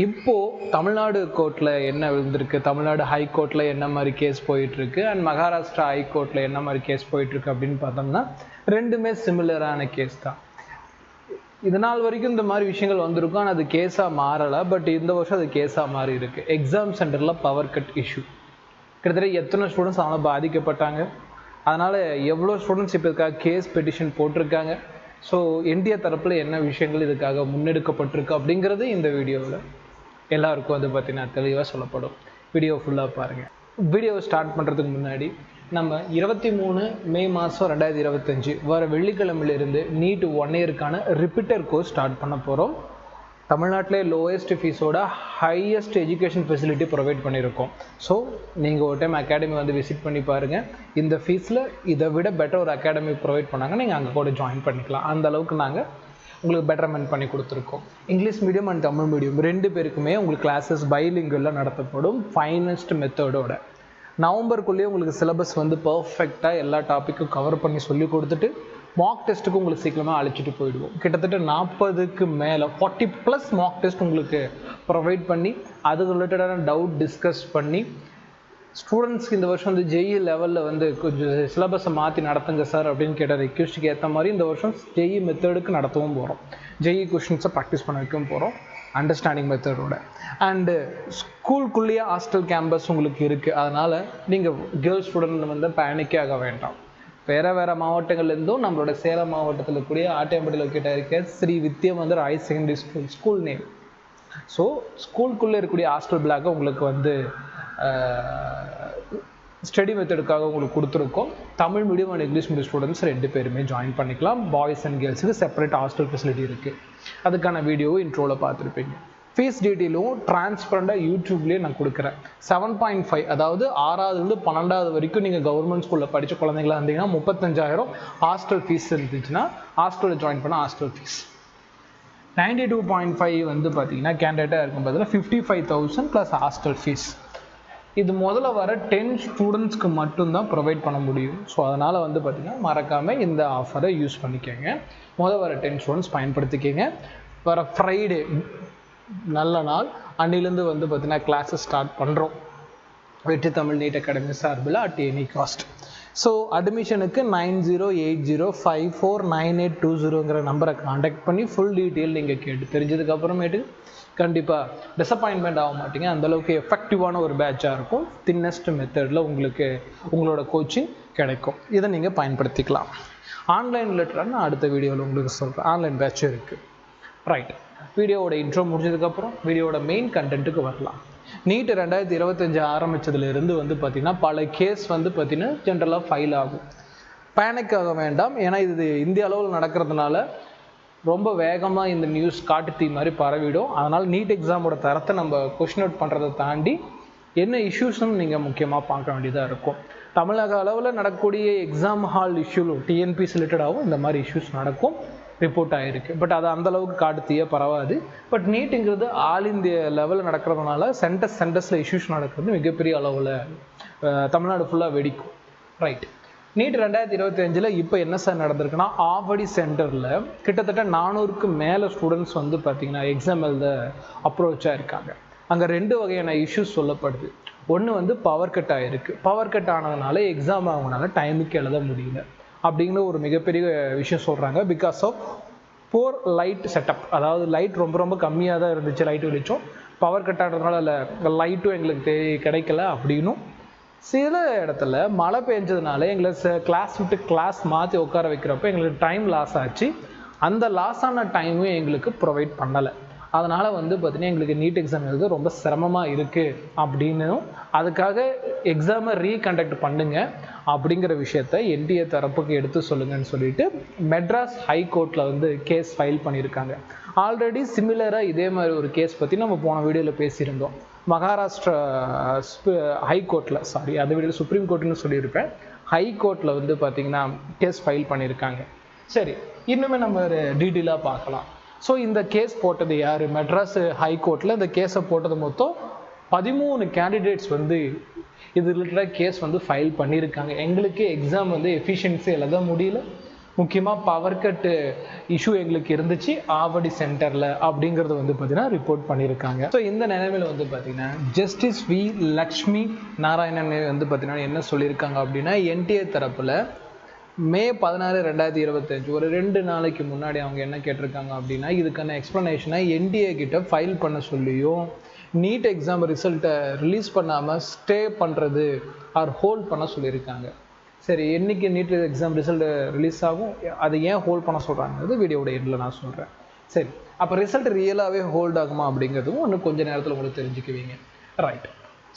இப்போது தமிழ்நாடு கோர்ட்டில் என்ன விழுந்திருக்கு, தமிழ்நாடு ஹைகோர்ட்டில் என்ன மாதிரி கேஸ் போயிட்டுருக்கு அண்ட் மகாராஷ்டிரா ஹைகோர்ட்டில் என்ன மாதிரி கேஸ் போயிட்டுருக்கு அப்படின்னு பார்த்தோம்னா ரெண்டுமே சிமிலரான கேஸ் தான். இதனால் வரைக்கும் இந்த மாதிரி விஷயங்கள் வந்திருக்கும், ஆனால் அது கேஸாக மாறலை. பட் இந்த வருஷம் அது கேஸாக மாறி இருக்குது. எக்ஸாம் சென்டரில் பவர் கட் இஷ்யூ கிட்டத்தட்ட எத்தனை ஸ்டூடெண்ட்ஸ் அவங்க பாதிக்கப்பட்டாங்க, அதனால் எவ்வளோ ஸ்டூடெண்ட்ஸ் இப்போ இதுக்காக கேஸ் பெட்டிஷன் போட்டிருக்காங்க, ஸோ இந்தியா தரப்பில் என்ன விஷயங்கள் இதுக்காக முன்னெடுக்கப்பட்டிருக்கு அப்படிங்கிறது இந்த வீடியோவில் எல்லாருக்கும் வந்து பார்த்தீங்கன்னா தெளிவாக சொல்லப்படும். வீடியோ ஃபுல்லாக பாருங்கள். வீடியோவை ஸ்டார்ட் பண்ணுறதுக்கு முன்னாடி நம்ம 23 மே 2025 வர வெள்ளிக்கிழமையிலிருந்து நீட் 1 இயருக்கான ரிப்பீட்டர் கோர்ஸ் ஸ்டார்ட் பண்ண போகிறோம். தமிழ்நாட்டிலே லோயஸ்ட் ஃபீஸோட ஹையஸ்ட் எஜுகேஷன் ஃபெசிலிட்டி ப்ரொவைட் பண்ணியிருக்கோம். ஸோ நீங்கள் ஒரு டைம் அகாடமி வந்து விசிட் பண்ணி பாருங்கள். இந்த ஃபீஸில் இதை விட பெட்டர் ஒரு அகாடமி ப்ரொவைட் பண்ணாங்க, நீங்கள் அங்கே கூட ஜாயின் பண்ணிக்கலாம். அந்த அளவுக்கு நாங்கள் உங்களுக்கு பெட்டர்மெண்ட் பண்ணி கொடுத்துருக்கோம். English medium and Tamil medium ரெண்டு பேருக்குமே உங்களுக்கு கிளாஸஸ் பைலிங்குவலாக நடத்தப்படும் ஃபைனஸ்ட் மெத்தடோட. நவம்பருக்குள்ளேயே உங்களுக்கு சிலபஸ் வந்து பர்ஃபெக்டாக எல்லா டாப்பிக்கும் கவர் பண்ணி சொல்லி கொடுத்துட்டு மார்க் டெஸ்ட்டுக்கு உங்களுக்கு சீக்கிரமாக அழைச்சிட்டு போயிடுவோம். கிட்டத்தட்ட 40க்கு மேலே 40+ மார்க் டெஸ்ட் உங்களுக்கு ப்ரொவைட் பண்ணி அது ரிலேட்டடான டவுட் டிஸ்கஸ் பண்ணி ஸ்டூடெண்ட்ஸ்க்கு இந்த வருஷம் வந்து ஜெஇ லெவலில் வந்து கொஞ்சம் சிலபஸை மாற்றி நடத்துங்க சார் அப்படின்னு கேட்ட ரெக்வஸ்ட்டுக்கு ஏற்ற மாதிரி இந்த வருஷம் ஜெஇ மெத்தடுக்கு நடத்தவும் போகிறோம். ஜெஇ கொஷின்ஸை ப்ராக்டிஸ் பண்ண வைக்கவும் போகிறோம் அண்டர்ஸ்டாண்டிங் மெத்தடோட. அண்டு ஸ்கூலுக்குள்ளேயே ஹாஸ்டல் கேம்பஸ் உங்களுக்கு இருக்குது, அதனால் நீங்கள் கேர்ள்ஸ் ஸ்டூடெண்ட் வந்து பேனிக்கே ஆக வேண்டாம். வேறு மாவட்டங்கள்லேருந்தும் நம்மளோட சேலம் மாவட்டத்தில் கூடிய ஆட்டையம்பட்டி லொக்கேட் இருக்க Sri Vidyamandir higher secondary school name. So ஸ்கூலுக்குள்ளே இருக்கக்கூடிய ஹாஸ்டல் பிளாக்கை உங்களுக்கு வந்து ஸ்டடி மெத்தடுக்காக உங்களுக்கு கொடுத்துருக்கோம். Tamil medium and English medium students ரெண்டு பேருமே ஜாயின் பண்ணிக்கலாம். பாய்ஸ் அண்ட் கேர்ள்ஸுக்கு செப்பரேட் ஹாஸ்டல் ஃபெசிலிட்டி இருக்குது. அதுக்கான வீடியோவும் இன்ட்ரோவில் பார்த்துருப்பீங்க. ஃபீஸ் டீட்டெயிலும் டிரான்ஸ்பரண்டாக யூடியூப்லேயே நான் கொடுக்குறேன். 7.5 அதாவது 6ஆவதுலேருந்து 12ஆவது வரைக்கும் நீங்கள் கவர்மெண்ட் ஸ்கூலில் படித்த குழந்தைங்களா இருந்தீங்கன்னா 35,000 ஹாஸ்டல் ஃபீஸ் இருந்துச்சுன்னா ஹாஸ்டலில் ஜாயின் பண்ண ஹாஸ்டல் ஃபீஸ். 92.5 வந்து பார்த்தீங்கன்னா கேண்டிடேட்டாக இருக்கும் பதில் 55,000 ப்ளஸ் ஹாஸ்டல் ஃபீஸ். இது முதல்ல வர 10 ஸ்டூடெண்ட்ஸ்க்கு மட்டும்தான் ப்ரொவைட் பண்ண முடியும். ஸோ அதனால் வந்து பார்த்திங்கன்னா மறக்காமல் இந்த ஆஃபரை யூஸ் பண்ணிக்கோங்க. வர 10 ஸ்டூடெண்ட்ஸ் பயன்படுத்திக்கோங்க. வர ஃப்ரைடே நல்ல நாள், அன்னிலேருந்து வந்து பார்த்திங்கன்னா கிளாஸஸ் ஸ்டார்ட் பண்ணுறோம் வெற்றி தமிழ் நீட் அகாடமி சார்பில் அட் எனி காஸ்ட். ஸோ அட்மிஷனுக்கு 9080549820 நம்பரை காண்டாக்ட் பண்ணி ஃபுல் டீட்டெயில் நீங்கள் கேட்டு தெரிஞ்சதுக்கப்புறமேட்டு கண்டிப்பாக டிசப்பாயின்மெண்ட் ஆக மாட்டீங்க. அந்தளவுக்கு எஃபெக்டிவான ஒரு பேட்சாக இருக்கும். தின்னஸ்ட் மெத்தடில் உங்களுக்கு உங்களோட கோச்சிங் கிடைக்கும். இதை நீங்கள் பயன்படுத்திக்கலாம். ஆன்லைன் ரிலேட்டடாக நான் அடுத்த வீடியோவில் உங்களுக்கு சொல்கிறேன். ஆன்லைன் பேட்சும் இருக்குது. ரைட், வீடியோவோட இன்ட்ரோ முடிஞ்சதுக்கப்புறம் வீடியோட மெயின் கண்டென்ட்டுக்கு வரலாம். நீட் 2025 ஆரம்பித்ததுலேருந்து வந்து பார்த்திங்கன்னா பல கேஸ் வந்து பார்த்திங்கன்னா ஜென்ரலாக ஃபைல் ஆகும். பேனிக் ஆக வேண்டாம், ஏன்னா இது இந்திய அளவில் நடக்கிறதுனால ரொம்ப வேகமாக இந்த நியூஸ் காட்டு தீ மாதிரி பரவிடும். அதனால் நீட் எக்ஸாமோட தரத்தை நம்ம கொஷின் அவுட் பண்ணுறதை தாண்டி என்ன இஷ்யூஸ்ன்னு நீங்கள் முக்கியமாக பார்க்க வேண்டியதாக இருக்கும். தமிழக அளவில் நடக்கக்கூடிய எக்ஸாம் ஹால் இஷ்யூ டிஎன்பிசி ரிலேட்டடாகவும் இந்த மாதிரி இஷ்யூஸ் நடக்கும், ரிப்போர்ட் ஆகிருக்கு. பட் அது அந்தளவுக்கு காட்டு தீயாக பரவாது. பட் நீட்டுங்கிறது ஆல் இந்திய லெவலில் நடக்கிறதுனால சென்டர்ஸில் இஷ்யூஸ் நடக்கிறது மிகப்பெரிய அளவில் தமிழ்நாடு ஃபுல்லாக வெடிக்கும். ரைட், நீட் 2025 இப்போ என்ன சார் நடந்திருக்குன்னா, ஆவடி சென்டரில் கிட்டத்தட்ட 400க்கு மேலே ஸ்டூடெண்ட்ஸ் வந்து பார்த்திங்கன்னா எக்ஸாம் எழுத அப்ரோச்சாக இருக்காங்க. அங்கே 2 வகையான இஷ்யூஸ் சொல்லப்படுது. ஒன்று வந்து பவர் கட் ஆகிருக்கு. பவர் கட் ஆனதுனால எக்ஸாம் அவங்களால டைமுக்கு எழுத முடியல அப்படிங்கிற ஒரு மிகப்பெரிய விஷயம் சொல்கிறாங்க. Because of poor light setup, அதாவது லைட் ரொம்ப கம்மியாக தான் இருந்துச்சு, லைட் வெளிச்சம். பவர் கட் ஆனதுனால லைட்டும் எங்களுக்கு கிடைக்கல அப்படின்னும், சில இடத்துல மழை பெஞ்சதுனால எங்களை கிளாஸ் விட்டு கிளாஸ் மாற்றி உட்கார வைக்கிறப்ப எங்களுக்கு டைம் லாஸ் ஆச்சு. அந்த லாஸ் ஆன டைமும் எங்களுக்கு ப்ரொவைட் பண்ணலை. அதனால் வந்து பார்த்திங்கன்னா எங்களுக்கு நீட் எக்ஸாம் எழுத ரொம்ப சிரமமாக இருக்குது அப்படின்னும், அதுக்காக எக்ஸாமை ரீகண்டக்ட் பண்ணுங்க அப்படிங்கிற விஷயத்த என்டிஏ தரப்புக்கு எடுத்து சொல்லுங்கன்னு சொல்லிட்டு மெட்ராஸ் ஹைகோர்ட்டில் வந்து கேஸ் ஃபைல் பண்ணியிருக்காங்க. ஆல்ரெடி சிமிலராக இதே மாதிரி ஒரு கேஸ் பற்றி நம்ம போன வீடியோவில் பேசியிருந்தோம். மகாராஷ்டிரா ஹைகோர்ட்டில், அது வீடியோவில் சுப்ரீம் கோர்ட்டுன்னு சொல்லியிருப்பேன், ஹைகோர்ட்டில் வந்து பார்த்திங்கன்னா கேஸ் ஃபைல் பண்ணியிருக்காங்க. சரி, இன்னுமே நம்ம டீட்டெயிலாக பார்க்கலாம். ஸோ இந்த கேஸ் போட்டது யார்? மெட்ராஸ் ஹைகோர்ட்டில் இந்த கேஸை போட்டது மொத்தம் 13 கேண்டிடேட்ஸ் வந்து இது ரிலேட்டடாக கேஸ் வந்து ஃபைல் பண்ணியிருக்காங்க. எங்களுக்கு எக்ஸாம் வந்து எஃபிஷியன்சி எழுத முடியல, முக்கியமாக பவர் கட்டு இஷ்யூ எங்களுக்கு இருந்துச்சு ஆவடி சென்டரில் அப்படிங்கிறது வந்து பார்த்தீங்கன்னா ரிப்போர்ட் பண்ணியிருக்காங்க. ஸோ இந்த நிலைமையில் வந்து பார்த்தீங்கன்னா ஜஸ்டிஸ் வி லக்ஷ்மி நாராயணன் வந்து பார்த்தீங்கன்னா என்ன சொல்லியிருக்காங்க அப்படின்னா, என்டிஏ தரப்பில் மே 16, 2025 ஒரு 2 நாளைக்கு முன்னாடி அவங்க என்ன கேட்டிருக்காங்க அப்படின்னா, இதுக்கான எக்ஸ்ப்ளனேஷனை என்டிஏ கிட்ட ஃபைல் பண்ண சொல்லியும் நீட் எக்ஸாம் ரிசல்ட்டை ரிலீஸ் பண்ணாமல் ஸ்டே பண்ணுறது ஆர் ஹோல்ட் பண்ண சொல்லியிருக்காங்க. சரி, என்றைக்கு நீட் எக்ஸாம் ரிசல்ட் ரிலீஸ் ஆகும், அதை ஏன் ஹோல்ட் பண்ண சொல்கிறாங்கிறது வீடியோட எண்டில் நான் சொல்கிறேன். சரி, அப்போ ரிசல்ட் ரியலாகவே ஹோல்ட் ஆகுமா அப்படிங்கிறதும் இன்னும் கொஞ்சம் நேரத்தில் உங்களுக்கு தெரிஞ்சுக்குவீங்க. ரைட்.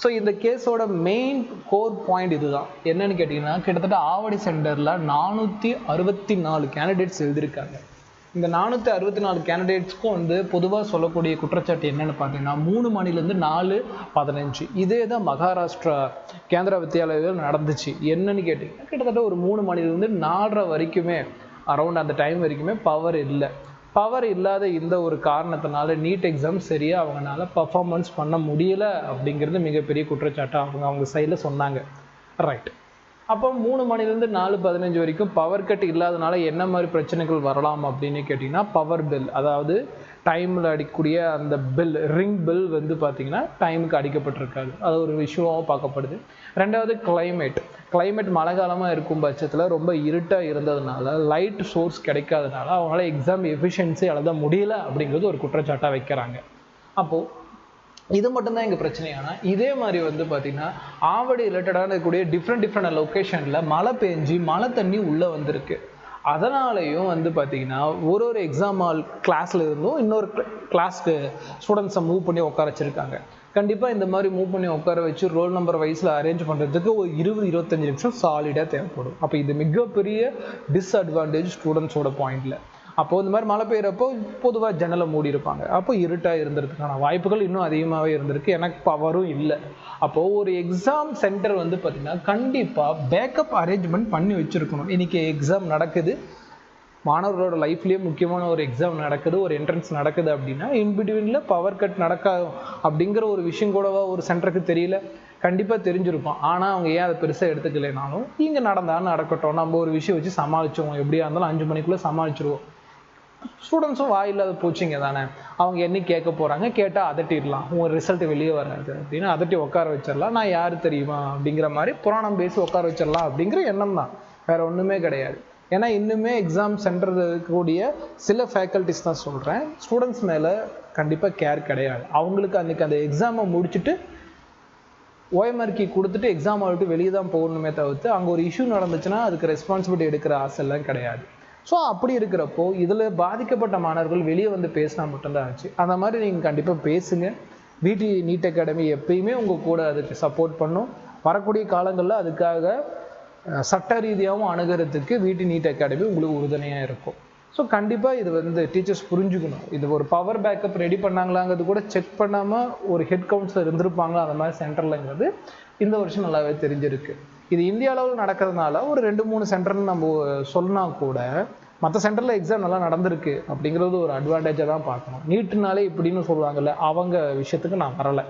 ஸோ இந்த கேஸோட மெயின் கோர் பாயிண்ட் இதுதான். என்னன்னு கேட்டிங்கன்னா, கிட்டத்தட்ட ஆவடி சென்டரில் 464 கேண்டிடேட்ஸ் எழுதியிருக்காங்க. இந்த 464 கேண்டிடேட்ஸ்க்கும் வந்து பொதுவாக சொல்லக்கூடிய குற்றச்சாட்டு என்னென்னு பார்த்தீங்கன்னா, 3 மணிலேருந்து 4:15 இதே தான் மகாராஷ்டிரா கேந்திரா வித்யாலயில் நடந்துச்சு. என்னன்னு கேட்டிங்கன்னா, கிட்டத்தட்ட ஒரு 3 மணிலேருந்து 4:30 வரைக்குமே அரௌண்ட் அந்த டைம் வரைக்குமே பவர் இல்லை. பவர் இல்லாத இந்த ஒரு காரணத்தினால நீட் எக்ஸாம் சரியாக அவங்களால பர்ஃபார்மன்ஸ் பண்ண முடியலை அப்படிங்கிறது மிகப்பெரிய குற்றச்சாட்டாக அவங்க சைடில் சொன்னாங்க. ரைட். அப்போ 3 மணிலேருந்து 4:15 வரைக்கும் பவர் கட் இல்லாதனால என்ன மாதிரி பிரச்சனைகள் வரலாம் அப்படின்னு கேட்டிங்கன்னா, பவர் பில், அதாவது டைமில் அடிக்கக்கூடிய அந்த பில், ரிங் பில் வந்து பார்த்திங்கன்னா டைமுக்கு அடிக்கப்பட்டிருக்காது. அது ஒரு இஷ்யூவாக பார்க்கப்படுது. ரெண்டாவது கிளைமேட் மழை காலமாக இருக்கும் பட்சத்தில் ரொம்ப இருட்டாக இருந்ததுனால லைட் சோர்ஸ் கிடைக்காதனால அவங்களால எக்ஸாம் எஃபிஷியன்சி எழுத முடியல அப்படிங்கிறது ஒரு குற்றச்சாட்டாக வைக்கிறாங்க. அப்போது இது மட்டும்தான் எங்கள் பிரச்சனையானா, இதே மாதிரி வந்து பார்த்திங்கன்னா ஆவடி ரிலேட்டடான இருக்கக்கூடிய டிஃப்ரெண்ட் லொக்கேஷனில் மழை பெஞ்சு மழை தண்ணி உள்ளே வந்திருக்கு. அதனாலேயும் வந்து பார்த்திங்கன்னா ஒரு எக்ஸாம் ஹால் கிளாஸில் இருந்தும் இன்னொரு கிளாஸ்க்கு ஸ்டூடெண்ட்ஸை மூவ் பண்ணி உட்கார வச்சுருக்காங்க. கண்டிப்பாக இந்த மாதிரி மூவ் பண்ணி உட்கார வச்சு ரோல் நம்பர் வைஸில் அரேஞ்ச் பண்ணுறதுக்கு ஒரு 20-25 நிமிஷம் சாலிடாக தேவைப்படும். அப்போ இது மிகப்பெரிய டிஸ்அட்வான்டேஜ் ஸ்டூடெண்ட்ஸோட பாயிண்டில். அப்போது இந்த மாதிரி மழை பெய்கிறப்போ பொதுவாக ஜன்னலை மூடி இருப்பாங்க. அப்போ இருட்டாக இருந்ததுக்கான வாய்ப்புகள் இன்னும் அதிகமாகவே இருந்திருக்கு. எனக்கு பவரும் இல்லை. அப்போது ஒரு எக்ஸாம் சென்டர் வந்து பார்த்திங்கன்னா கண்டிப்பாக பேக்கப் அரேஞ்ச்மெண்ட் பண்ணி வச்சுருக்கணும். இன்றைக்கி எக்ஸாம் நடக்குது, மாணவர்களோட லைஃப்லேயே முக்கியமான ஒரு எக்ஸாம் நடக்குது, ஒரு என்ட்ரன்ஸ் நடக்குது அப்படின்னா இன்பிட்வீனில் பவர் கட் நடக்காது அப்படிங்கிற ஒரு விஷயம் கூடவா ஒரு சென்டருக்கு தெரியல? கண்டிப்பாக தெரிஞ்சிருக்கும். ஆனால் அவங்க ஏன் அதை பெருசாக எடுத்துக்கலைனாலும் இங்கே நடந்தாலும் நடக்கட்டும், நம்ம ஒரு விஷயம் வச்சு சமாளிச்சுவோம், எப்படியா இருந்தாலும் 5 மணிக்குள்ளே சமாளிச்சிருவோம். ஸ்டூடெண்ட்ஸும் வாயில்லாத போச்சிங்க தானே, அவங்க என்ன கேட்க போகிறாங்க, கேட்டால் அதட்டிடலாம், உங்கள் ரிசல்ட் வெளியே வராது அப்படின்னு அதட்டி உட்கார வச்சிடலாம், நான் யார் தெரியுமா அப்படிங்கிற மாதிரி புராணம் பேசி உட்கார வச்சிடலாம் அப்படிங்கிற எண்ணம் தான், வேறு ஒன்றுமே கிடையாது. ஏன்னா இன்னுமே எக்ஸாம் சென்டர் இருக்கக்கூடிய சில ஃபேக்கல்ட்டிஸ் தான் சொல்கிறேன், ஸ்டூடெண்ட்ஸ் மேலே கண்டிப்பாக கேர் கிடையாது. அவங்களுக்கு அன்றைக்கி அந்த எக்ஸாமை முடிச்சுட்டு ஓஎம்ஆர்கி கொடுத்துட்டு எக்ஸாம் விட்டு வெளியே தான் போகணுமே தவிர்த்து அங்கே ஒரு இஷ்யூ நடந்துச்சுன்னா அதுக்கு ரெஸ்பான்சிபிலிட்டி எடுக்கிற ஆசைலாம் கிடையாது. ஸோ அப்படி இருக்கிறப்போ இதில் பாதிக்கப்பட்ட மாணவர்கள் வெளியே வந்து பேசினா மட்டும்தான் ஆச்சு. அந்த மாதிரி நீங்கள் கண்டிப்பாக பேசுங்க. VT நீட் அகாடமி எப்பயுமே உங்கள் கூட அதுக்கு சப்போர்ட் பண்ணும். வரக்கூடிய காலங்களில் அதுக்காக சட்ட ரீதியாகவும் அணுகிறதுக்கு VT நீட் அகாடமி உங்களுக்கு உறுதுணையாக இருக்கும். ஸோ கண்டிப்பாக இது வந்து டீச்சர்ஸ் புரிஞ்சுக்கணும். இது ஒரு பவர் பேக்கப் ரெடி பண்ணாங்களாங்கிறது கூட செக் பண்ணாமல் ஒரு ஹெட் கவுன்சிலர் இருந்திருப்பாங்களா அந்த மாதிரி சென்டர்லங்கிறது இந்த வருஷம் நல்லாவே தெரிஞ்சிருக்கு. இது இந்திய அளவில் நடக்கிறதுனால ஒரு 2-3 சென்டர்னு நம்ம சொன்னால் கூட மற்ற சென்டரில் எக்ஸாம் நல்லா நடந்திருக்கு அப்படிங்கிறது ஒரு அட்வான்டேஜாக தான் பார்க்கணும். நீட்டுனாலே இப்படின்னு சொல்லுவாங்கல்ல, அவங்க விஷயத்துக்கு நான் வரலை.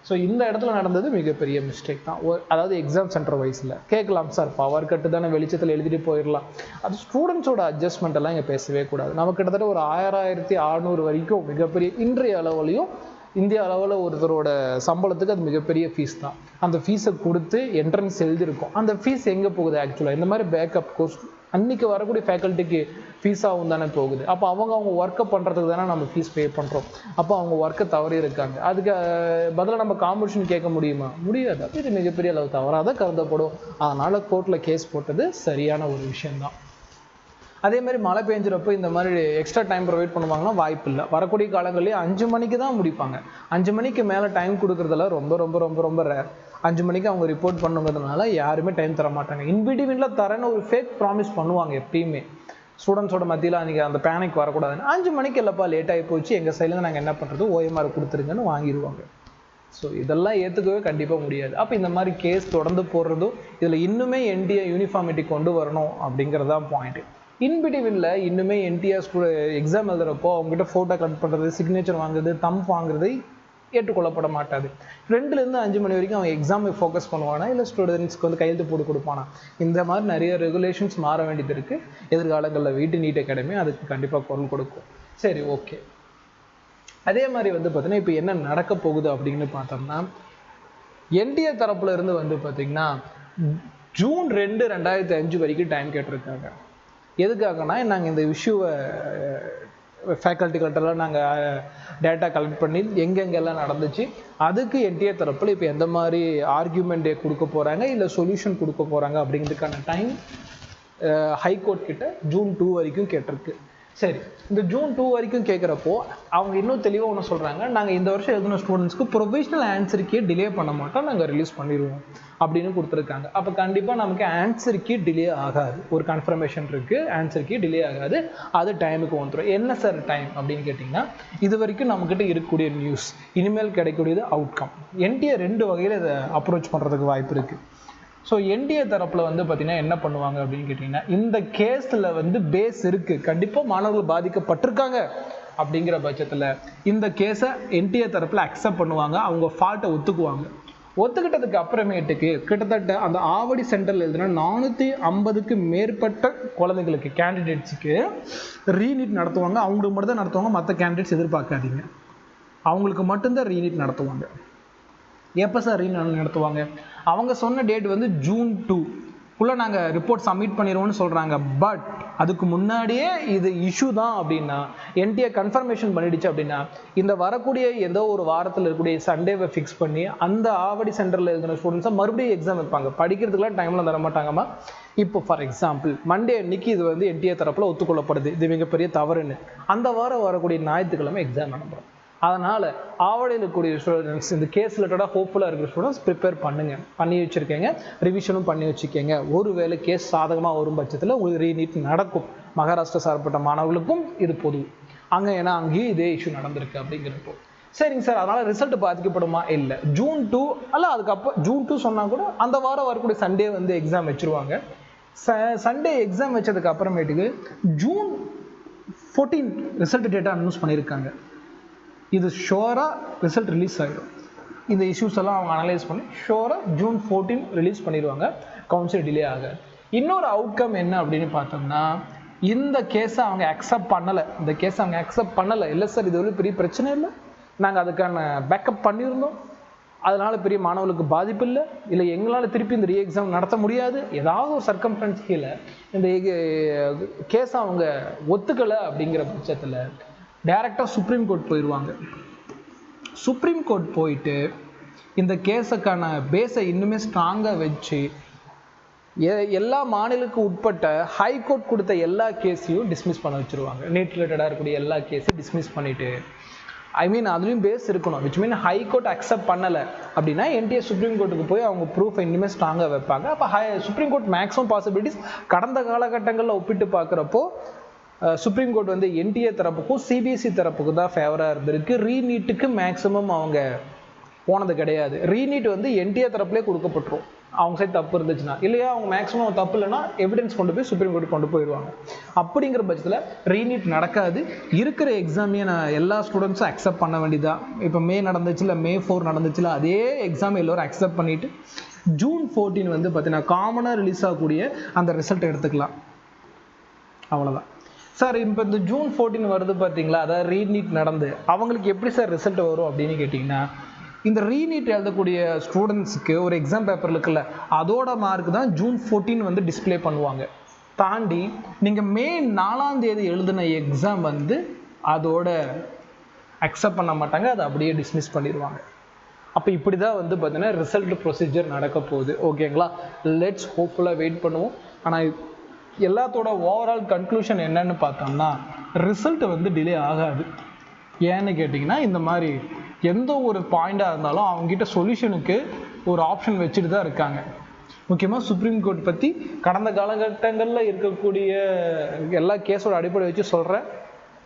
ஸோ இந்த இடத்துல நடந்தது மிகப்பெரிய மிஸ்டேக் தான். அதாவது எக்ஸாம் சென்டர் வைஸில் கேட்கலாம், சார் பவர் கட்டு தானே வெளிச்சத்தில் எழுதிட்டு போயிடலாம், அது ஸ்டூடெண்ட்ஸோட அட்ஜஸ்ட்மெண்ட் எல்லாம் இங்கே பேசவே கூடாது. நமக்கு கிட்டத்தட்ட ஒரு 1600 வரைக்கும் மிகப்பெரிய இன்றைய அளவுலையும் இந்தியா அளவில் ஒருத்தரோட சம்பளத்துக்கு அது மிகப்பெரிய ஃபீஸ் தான். அந்த ஃபீஸை கொடுத்து என்ட்ரன்ஸ் எழுதியிருக்கோம். அந்த ஃபீஸ் எங்கே போகுது? ஆக்சுவலாக இந்த மாதிரி பேக்கப் கோர்ஸ் அன்றைக்கி வரக்கூடிய ஃபேக்கல்ட்டிக்கு ஃபீஸாகவும் தானே போகுது. அப்போ அவங்க ஒர்க்கை பண்ணுறதுக்கு தானே நம்ம ஃபீஸ் பே பண்ணுறோம். அப்போ அவங்க ஒர்க்கை தவறி இருக்காங்க. அதுக்கு பதிலாக நம்ம காம்பன்சேஷன் கேட்க முடியுமா? முடியாது. அப்போ இது மிகப்பெரிய அளவு தவறாக கருதப்படும். அதனால் கோர்ட்டில் கேஸ் போட்டது சரியான ஒரு விஷயந்தான். அதே மாதிரி மழை பெஞ்சிறப்போ இந்த மாதிரி எக்ஸ்ட்ரா டைம் ப்ரொவைட் பண்ணுவாங்கன்னா வாய்ப்பு இல்லை. வரக்கூடிய காலங்கள்லேயே 5 மணிக்கு தான் முடிப்பாங்க. 5 மணிக்கு மேலே டைம் கொடுக்குறதெல்லாம் ரொம்ப ரொம்ப ரொம்ப ரொம்ப ரேர். 5 மணிக்கு அவங்க ரிப்போர்ட் பண்ணுங்கிறதுனால யாருமே டைம் தர மாட்டாங்க. இன்பிட்வீனில் தரேன்னு ஒரு ஃபேக் ப்ராமிஸ் பண்ணுவாங்க எப்பயுமே. ஸ்டூடெண்ட்ஸோட மத்தியில் அன்றைக்கி அந்த பேனிக் வரக்கூடாதுன்னு 5 மணிக்கு இல்லைப்பா லேட் ஆகி போச்சு, எங்கள் சைட்லேருந்து நாங்கள் என்ன பண்ணுறது, OMR கொடுத்துருங்கன்னு வாங்கிடுவாங்க. ஸோ இதெல்லாம் ஏற்றுக்கவே கண்டிப்பாக முடியாது. அப்போ இந்த மாதிரி கேஸ் தொடர்ந்து போடுறதும் இதில் இன்னுமே NTA யூனிஃபார்மிட்டி கொண்டு வரணும் அப்படிங்கிறது தான் பாயிண்ட்டு. இன்பிட்வீனில் இன்னுமே NTS எக்ஸாம் எழுதுகிறப்போ அவங்ககிட்ட ஃபோட்டோ கட் பண்ணுறது, சிக்னேச்சர் வாங்குறது, தம்ப் வாங்குறது ஏற்றுக்கொள்ளப்பட மாட்டாது. 2லேருந்து 5 மணி வரைக்கும் அவன் எக்ஸாமை ஃபோக்கஸ் பண்ணுவானா, இல்லை ஸ்டூடெண்ட்ஸ்க்கு வந்து கையெழுத்து போட்டு கொடுப்பானா? இந்த மாதிரி நிறைய ரெகுலேஷன்ஸ் மாற வேண்டியது இருக்குது. எதிர்காலங்களில் வீட்டு நீட் அகாடமி அதுக்கு கண்டிப்பாக குரல் கொடுக்கும். சரி, ஓகே. அதே மாதிரி வந்து பார்த்தீங்கன்னா இப்போ என்ன நடக்க போகுது அப்படின்னு பார்த்தோம்னா, என்டிஏ தரப்புல இருந்து வந்து பார்த்தீங்கன்னா ஜூன் 2, 2005 வரைக்கும் டைம் கேட்டிருக்காங்க. எதுக்காகனா, நாங்கள் இந்த இஷ்யூவை ஃபேக்கல்ட்டிகள்ட்டெல்லாம் நாங்கள் டேட்டா கலெக்ட் பண்ணி எங்கெங்கெல்லாம் நடந்துச்சு, அதுக்கு என்டிஏ தரப்பில் இப்போ எந்த மாதிரி ஆர்கியூமெண்ட்டை கொடுக்க போகிறாங்க, இல்லை சொல்யூஷன் கொடுக்க போகிறாங்க அப்படிங்கிறதுக்கான டைம் ஹைகோர்ட் கிட்ட ஜூன் 2 வரைக்கும் கேட்டிருக்கு. சரி, இந்த ஜூன் 2 வரைக்கும் கேட்குறப்போ அவங்க இன்னும் தெளிவாக ஒன்று சொல்கிறாங்க, நாங்கள் இந்த வருஷம் எழுதின ஸ்டூடெண்ட்ஸ்க்கு ப்ரொவிஷனல் ஆன்சருக்கே டிலே பண்ண மாட்டோம், நாங்கள் ரிலீஸ் பண்ணிடுவோம் அப்படின்னு கொடுத்துருக்காங்க. அப்போ கண்டிப்பாக நமக்கு ஆன்சருக்கு டிலே ஆகாது. ஒரு கன்ஃபர்மேஷன் இருக்குது, ஆன்சருக்கு டிலே ஆகாது, அது டைமுக்கு வந்துடும். என்ன சார் டைம் அப்படின்னு கேட்டிங்கன்னா, இது வரைக்கும் நம்மக்கிட்ட இருக்கக்கூடிய நியூஸ், இனிமேல் கிடைக்கக்கூடியது அவுட்கம். என்டிஏ 2 வகையில் இதை அப்ரோச் பண்ணுறதுக்கு வாய்ப்பு இருக்குது. ஸோ என்டிஏ தரப்பில் வந்து பார்த்தீங்கன்னா என்ன பண்ணுவாங்க அப்படின்னு கேட்டிங்கன்னா, இந்த கேஸில் வந்து பேஸ் இருக்குது, கண்டிப்பாக மாணவர்கள் பாதிக்கப்பட்டிருக்காங்க அப்படிங்கிற பட்சத்தில் இந்த கேஸை என்டிஏ தரப்பில் அக்செப்ட் பண்ணுவாங்க. அவங்க ஃபால்ட்டை ஒத்துக்குவாங்க. ஒத்துக்கிட்டதுக்கு அப்புறமேட்டுக்கு கிட்டத்தட்ட அந்த ஆவடி சென்டரில் எழுதுனா 450க்கு மேற்பட்ட குழந்தைங்களுக்கு, கேண்டிடேட்ஸுக்கு ரீநீட் நடத்துவாங்க. அவங்களுக்கு மட்டும் தான் நடத்துவாங்க, மற்ற கேண்டிடேட்ஸ் எதிர்பார்க்காதீங்க. அவங்களுக்கு மட்டும்தான் ரீநீட் நடத்துவாங்க. எப்போ சார் ரீநீட் நடத்துவாங்க? அவங்க சொன்ன டேட் வந்து ஜூன் 2க்குள்ளே நாங்கள் ரிப்போர்ட் சப்மிட் பண்ணிடுவோம்னு சொல்கிறாங்க. பட் அதுக்கு முன்னாடியே இது இஷ்யூ தான் அப்படின்னா, என்டிஏ கன்ஃபர்மேஷன் பண்ணிடுச்சு அப்படின்னா, இந்த வரக்கூடிய ஏதோ ஒரு வாரத்தில் இருக்கக்கூடிய சண்டேவை ஃபிக்ஸ் பண்ணி அந்த ஆவடி சென்டரில் எழுதின ஸ்டூடெண்ட்ஸை மறுபடியும் எக்ஸாம் வைப்பாங்க. படிக்கிறதுக்குலாம் டைம்லாம் தர மாட்டாங்கம்மா. இப்போ ஃபார் எக்ஸாம்பிள் மண்டே அன்னைக்கு இது வந்து என்டிஏ தரப்பில் ஒத்துக்கொள்ளப்படுது, இது மிகப்பெரிய தவறுன்னு, அந்த வாரம் வரக்கூடிய ஞாயிற்றுக்கிழமை எக்ஸாம் நடந்துடும். அதனால் ஆவடியில் இருக்கக்கூடிய ஸ்டூடெண்ட்ஸ், இந்த கேஸ் ரிலேட்டடாக ஹோப்ஃபுல்லாக இருக்கிற ஸ்டூடெண்ட்ஸ் ப்ரிப்பேர் பண்ணி வச்சுருக்கேங்க, ரிவிஷனும் பண்ணி வச்சுக்கோங்க. ஒருவேளை கேஸ் சாதகமாக வரும் பட்சத்தில் உங்களுக்கு ரீநீட் நடக்கும். மகாராஷ்டிரா சார்பட்ட மாணவர்களுக்கும் இது பொது. ஏன்னா அங்கேயும் இதே இஷ்யூ நடந்திருக்கு அப்படிங்கிறப்போ. சரிங்க சார், அதனால் ரிசல்ட் பாதிக்கப்படுமா? இல்லை. ஜூன் 2 அல்ல, அதுக்கப்புறம் ஜூன் 2 சொன்னால் கூட அந்த வாரம் வரக்கூடிய சண்டே வந்து எக்ஸாம் வச்சுருவாங்க. சண்டே எக்ஸாம் வச்சதுக்கு அப்புறமேட்டுக்கு ஜூன் 14 ரிசல்ட் டேட்டா அனௌன்ஸ் பண்ணியிருக்காங்க. இது ஷோராக ரிசல்ட் ரிலீஸ் ஆகிடும். இந்த இஷ்யூஸ் எல்லாம் அவங்க அனலைஸ் பண்ணி ஷோராக ஜூன் 14 ரிலீஸ் பண்ணிடுவாங்க. கவுன்சில் டிலே ஆகாது. இன்னொரு அவுட்கம் என்ன அப்படின்னு பார்த்தோம்னா, இந்த கேஸை அவங்க அக்செப்ட் பண்ணலை. இல்லை சார், இது ஒரு பெரிய பிரச்சனை இல்லை, நாங்கள் அதுக்கான பேக்கப் பண்ணியிருந்தோம், அதனால் பெரிய மாணவர்களுக்கு பாதிப்பு இல்லை எங்களால் திருப்பி இந்த ரீ எக்ஸாம் நடத்த முடியாது, ஏதாவது ஒரு சர்க்கம்ஸ்டன்ஸ் கீழே இந்த கேஸை அவங்க ஒத்துக்கலை அப்படிங்கிற பட்சத்தில் டைரெக்டாக சுப்ரீம் கோர்ட் போயிடுவாங்க. சுப்ரீம் கோர்ட் போயிட்டு இந்த கேஸுக்கான பேஸை இன்னுமே ஸ்ட்ராங்காக வச்சு எல்லா மாநிலத்துக்கு உட்பட்ட ஹைகோர்ட் கொடுத்த எல்லா கேஸையும் டிஸ்மிஸ் பண்ண வச்சுருவாங்க. நீட் ரிலேட்டடாக இருக்கக்கூடிய எல்லா கேஸையும் டிஸ்மிஸ் பண்ணிவிட்டு, அதுலேயும் பேஸ் இருக்கணும், விச் மீன் ஹைகோர்ட் அக்செப்ட் பண்ணலை அப்படின்னா என்டிஏ சுப்ரீம் கோர்ட்டுக்கு போய் அவங்க ப்ரூஃபை இன்னுமே ஸ்ட்ராங்காக வைப்பாங்க. அப்போ சுப்ரீம் கோர்ட் மேக்ஸிமம் பாசிபிலிட்டிஸ் கடந்த காலகட்டங்களில் ஒப்பிட்டு பார்க்குறப்போ சுப்ரீம் கோர்ட் வந்து என்டிஏ தரப்புக்கும் சிபிஎஸ்சி தரப்புக்கும் தான் ஃபேவராக இருந்திருக்கு. ரீநீட்டுக்கு மேக்ஸிமம் அவங்க போனது கிடையாது. ரீநீட் வந்து என்டிஏ தரப்புலேயே கொடுக்கப்பட்டுரும் அவங்க சைடு தப்பு இருந்துச்சுன்னா. இல்லையா அவங்க மேக்ஸிமம் தப்பு இல்லைன்னா எவிடன்ஸ் கொண்டு போய் சுப்ரீம் கோர்ட் கொண்டு போயிடுவாங்க. அப்படிங்கிற பட்சத்தில் ரீநீட் நடக்காது. இருக்கிற எக்ஸாமையை நான் எல்லா ஸ்டூடெண்ட்ஸும் அக்செப்ட் பண்ண வேண்டியதான். இப்போ மே நடந்துச்சுல, May 4 நடந்துச்சுல, அதே எக்ஸாம் எல்லோரும் அக்செப்ட் பண்ணிவிட்டு ஜூன் 14 வந்து பார்த்தீங்கன்னா காமனாக ரிலீஸ் ஆகக்கூடிய அந்த ரிசல்ட் எடுத்துக்கலாம். அவ்வளோதான் சார். இப்போ இந்த ஜூன் 14 வருது பார்த்தீங்களா, அதாவது ரீநீட் நடந்து அவங்களுக்கு எப்படி சார் ரிசல்ட் வரும் அப்படின்னு கேட்டிங்கன்னா, இந்த ரீநீட் எழுதக்கூடிய ஸ்டூடெண்ட்ஸுக்கு ஒரு எக்ஸாம் பேப்பர் இருக்குல்ல, அதோட மார்க் தான் ஜூன் 14 வந்து டிஸ்பிளே பண்ணுவாங்க. தாண்டி நீங்கள் May 4 எழுதின எக்ஸாம் வந்து அதோட அக்செப்ட் பண்ண மாட்டாங்க, அதை அப்படியே டிஸ்மிஸ் பண்ணிடுவாங்க. அப்போ இப்படி தான் வந்து பார்த்தீங்கன்னா ரிசல்ட் ப்ரொசீஜர் நடக்க போகுது. ஓகேங்களா, லெட்ஸ் ஹோப்ஃபுல்லாக வெயிட் பண்ணுவோம். ஆனால் எல்லாத்தோட ஓவரால் கன்க்ளூஷன் என்னன்னு பார்த்தோம்னா, ரிசல்ட் வந்து டிலே ஆகாது. ஏன்னு கேட்டிங்கன்னா, இந்த மாதிரி எந்த ஒரு பாயிண்டாக இருந்தாலும் அவங்ககிட்ட சொல்யூஷனுக்கு ஒரு ஆப்ஷன் வச்சுட்டு தான் இருக்காங்க. முக்கியமாக சுப்ரீம் கோர்ட் பற்றி கடந்த காலகட்டங்களில் இருக்கக்கூடிய எல்லா கேஸோட அடிப்படை வச்சு சொல்கிறேன்.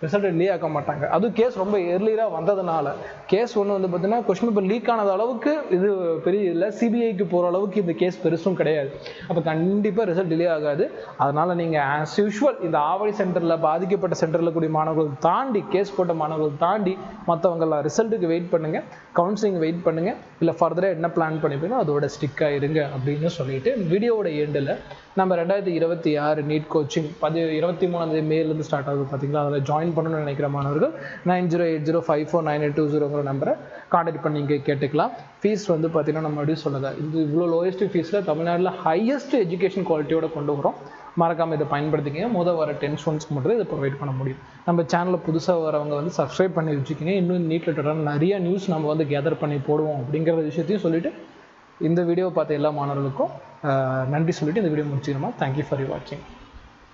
ரிசல்ட் டிலே ஆக்க மாட்டாங்க. அதுவும் கேஸ் ரொம்ப ஏர்லியராக வந்ததுனால கேஸ் ஒன்று வந்து பார்த்தீங்கன்னா கொஸ்டின் பேப்பர் லீக் ஆனது அளவுக்கு இது பெரிய இல்லை, சிபிஐக்கு போகிற அளவுக்கு இந்த கேஸ் பெருசும் கிடையாது. அப்போ கண்டிப்பாக ரிசல்ட் டிலே ஆகாது. அதனால் நீங்கள் ஆஸ் யூஷுவல் இந்த ஆவடி சென்டரில் பாதிக்கப்பட்ட சென்டரில் கூடிய மாணவர்கள் தாண்டி, கேஸ் போட்ட மாணவர்கள் தாண்டி மற்றவங்களாம் ரிசல்ட்டுக்கு வெயிட் பண்ணுங்கள், கவுன்சிலிங் வெயிட் பண்ணுங்கள், இல்லை ஃபர்தராக என்ன பிளான் பண்ணிப்பீங்களோ அதோட ஸ்டிக்காக இருங்க அப்படின்னு சொல்லிட்டு வீடியோவோட எண்டில் நம்ம 2026 நீட் கோச்சிங் 23 மேலேருந்து ஸ்டார்ட் ஆகுது பார்த்தீங்களா, அதில் ஜாயின் பண்ணணும்னு நினைக்கிற மாணவர்கள் 9080549820 நம்பரை கான்டாக்ட் பண்ணி இங்கே கேட்டுக்கலாம். ஃபீஸ் வந்து பார்த்தீங்கன்னா நம்ம எப்படி சொல்லுது, இது இவ்வளோ லோயஸ்ட் ஃபீஸில் தமிழ்நாட்டில் ஹையஸ்ட் எஜுகேஷன் குவாலிட்டியோட கொண்டு வரோம். மறக்காமல் இதை பயன்படுத்திக்கிங்க. வர 10 ஸ்டூடெண்ட்ஸ்க்கு மட்டும் இதை ப்ரொவைட் பண்ண முடியும். நம்ம சேனலில் புதுசாக வரவங்க வந்து சப்ஸ்கிரைப் பண்ணி வச்சுக்கிங்க. இன்னும் நீட் ரிலேட்டடான நிறைய நியூஸ் நம்ம வந்து கேதர் பண்ணி போடுவோம் அப்படிங்கிற விஷயத்தையும் சொல்லிவிட்டு இந்த வீடியோவை பார்த்த எல்லா மாணவர்களுக்கும் நன்றி சொல்லிவிட்டு இந்த வீடியோ முடிச்சுக்கிறோமா. தேங்க்யூ ஃபார் யூ வாட்சிங்.